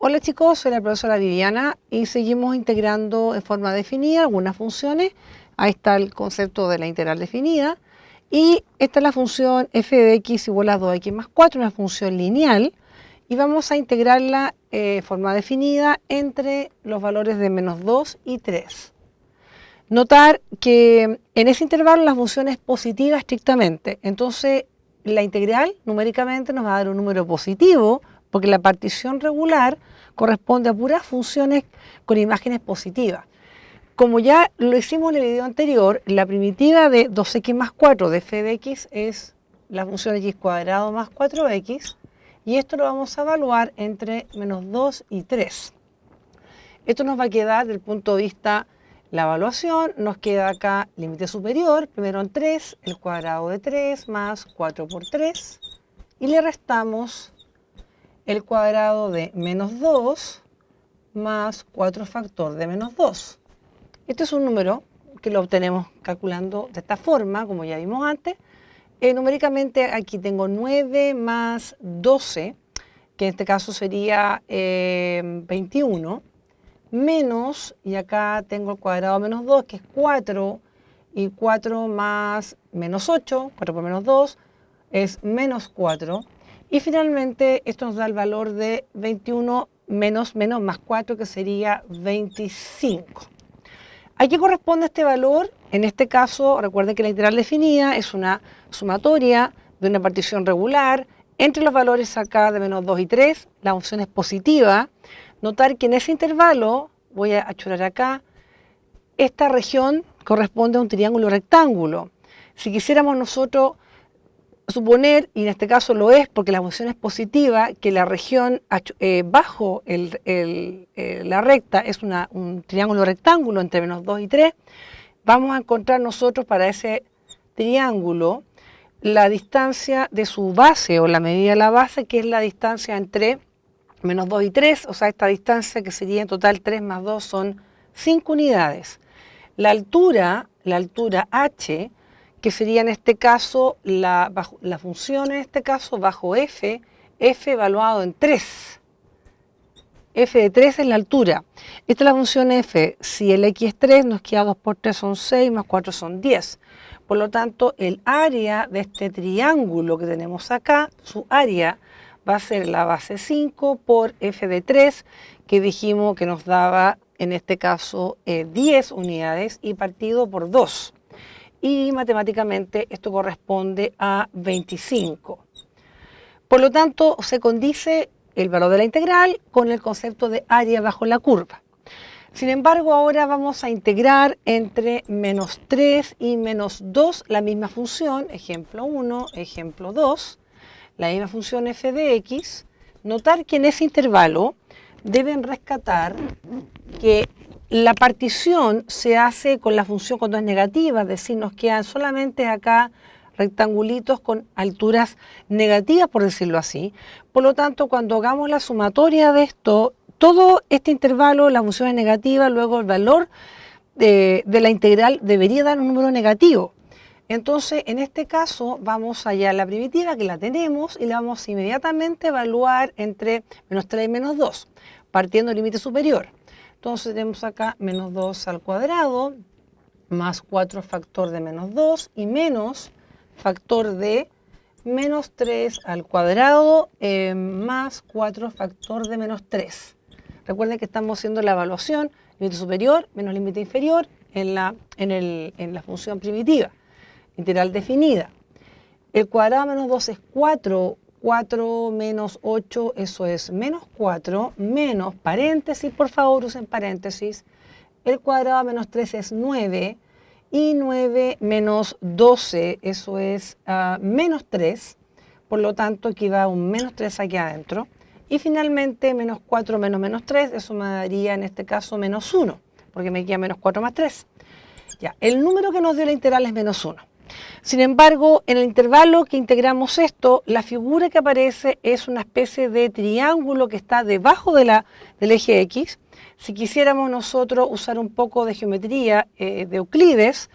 Hola chicos, soy la profesora Viviana y seguimos integrando en forma definida algunas funciones. Ahí está el concepto de la integral definida y esta es la función f de x igual a 2x más 4, una función lineal, y vamos a integrarla en forma definida entre los valores de menos 2 y 3. Notar que en ese intervalo la función es positiva estrictamente, entonces la integral numéricamente nos va a dar un número positivo porque la partición regular corresponde a puras funciones con imágenes positivas. Como ya lo hicimos en el video anterior, la primitiva de 2x más 4 de f de x es la función x cuadrado más 4x, y esto lo vamos a evaluar entre menos 2 y 3. Esto nos va a quedar desde el punto de vista la evaluación, nos queda acá límite superior, primero en 3, el cuadrado de 3 más 4 por 3, y le restamos el cuadrado de menos 2 más 4 factor de menos 2. Este es un número que lo obtenemos calculando de esta forma, como ya vimos antes. Numéricamente aquí tengo 9 más 12, que en este caso sería 21, menos, y acá tengo el cuadrado de menos 2, que es 4, y 4 más menos 8, 4 por menos 2, es menos 4. Y finalmente esto nos da el valor de 21 menos más 4, que sería 25. ¿A qué corresponde este valor? En este caso, recuerden que la integral definida es una sumatoria de una partición regular entre los valores acá de menos 2 y 3. La función es positiva. Notar que en ese intervalo, voy a achurar acá, esta región corresponde a un triángulo rectángulo. Si quisiéramos nosotros suponer, y en este caso lo es porque la función es positiva, que la región bajo la recta es un triángulo rectángulo entre menos 2 y 3, vamos a encontrar nosotros para ese triángulo la distancia de su base o la medida de la base, que es la distancia entre menos 2 y 3, o sea, esta distancia que sería en total 3 más 2 son 5 unidades. La altura h, que sería en este caso la función en este caso bajo f evaluado en 3. F de 3 es la altura. Esta es la función f. Si el x es 3, nos queda 2 por 3 son 6, más 4 son 10. Por lo tanto, el área de este triángulo que tenemos acá, su área va a ser la base 5 por f de 3, que dijimos que nos daba en este caso 10 unidades y partido por 2. Y matemáticamente esto corresponde a 25. Por lo tanto, se condice el valor de la integral con el concepto de área bajo la curva. Sin embargo, ahora vamos a integrar entre menos 3 y menos 2 la misma función, ejemplo 1, ejemplo 2, la misma función f de x. Notar que en ese intervalo deben rescatar que la partición se hace con la función cuando es negativa, es decir, nos quedan solamente acá rectangulitos con alturas negativas, por decirlo así. Por lo tanto, cuando hagamos la sumatoria de esto, todo este intervalo, la función es negativa, luego el valor de la integral debería dar un número negativo. Entonces, en este caso, vamos allá a la primitiva, que la tenemos, y la vamos inmediatamente a evaluar entre menos 3 y menos 2, partiendo del límite superior. Entonces tenemos acá menos 2 al cuadrado, más 4 factor de menos 2, y menos factor de menos 3 al cuadrado, más 4 factor de menos 3. Recuerden que estamos haciendo la evaluación, límite superior menos límite inferior, en la función primitiva, integral definida. El cuadrado de menos 2 es 4, 4 menos 8, eso es menos 4, menos paréntesis, por favor usen paréntesis, el cuadrado de menos 3 es 9, y 9 menos 12, eso es menos 3, por lo tanto aquí va un menos 3 aquí adentro, y finalmente menos 4 menos menos 3, eso me daría en este caso menos 1, porque me queda menos 4 más 3. Ya, el número que nos dio la integral es menos 1. Sin embargo, en el intervalo que integramos esto, la figura que aparece es una especie de triángulo que está debajo del eje X. Si quisiéramos nosotros usar un poco de geometría de Euclides,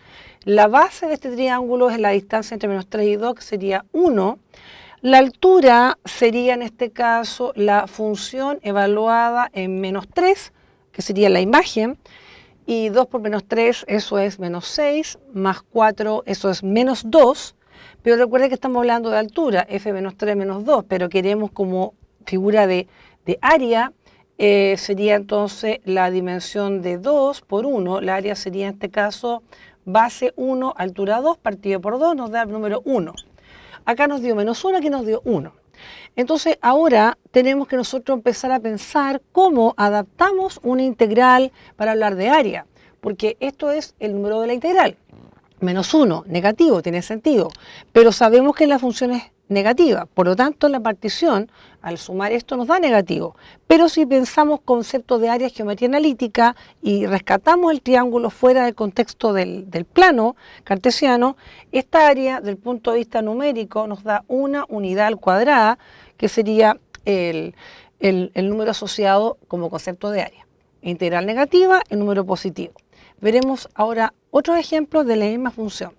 la base de este triángulo es la distancia entre menos 3 y 2, que sería 1. La altura sería en este caso la función evaluada en -3, que sería la imagen, y 2 por -3, eso es -6, más 4, eso es -2, pero recuerden que estamos hablando de altura, f -3 -2, pero queremos como figura de área, sería entonces la dimensión de 2 por 1, la área sería en este caso base 1, altura 2, partido por 2, nos da el número 1. Acá nos dio -1, aquí nos dio 1. Entonces ahora tenemos que nosotros empezar a pensar cómo adaptamos una integral para hablar de área, porque esto es el número de la integral. -1, negativo, tiene sentido, pero sabemos que la función es negativa, por lo tanto la partición, al sumar esto nos da negativo. Pero si pensamos conceptos de área, geometría analítica y rescatamos el triángulo fuera del contexto del plano cartesiano, esta área del punto de vista numérico nos da una unidad al cuadrada, que sería el número asociado como concepto de área. Integral negativa, el número positivo. Veremos ahora otros ejemplos de la misma función.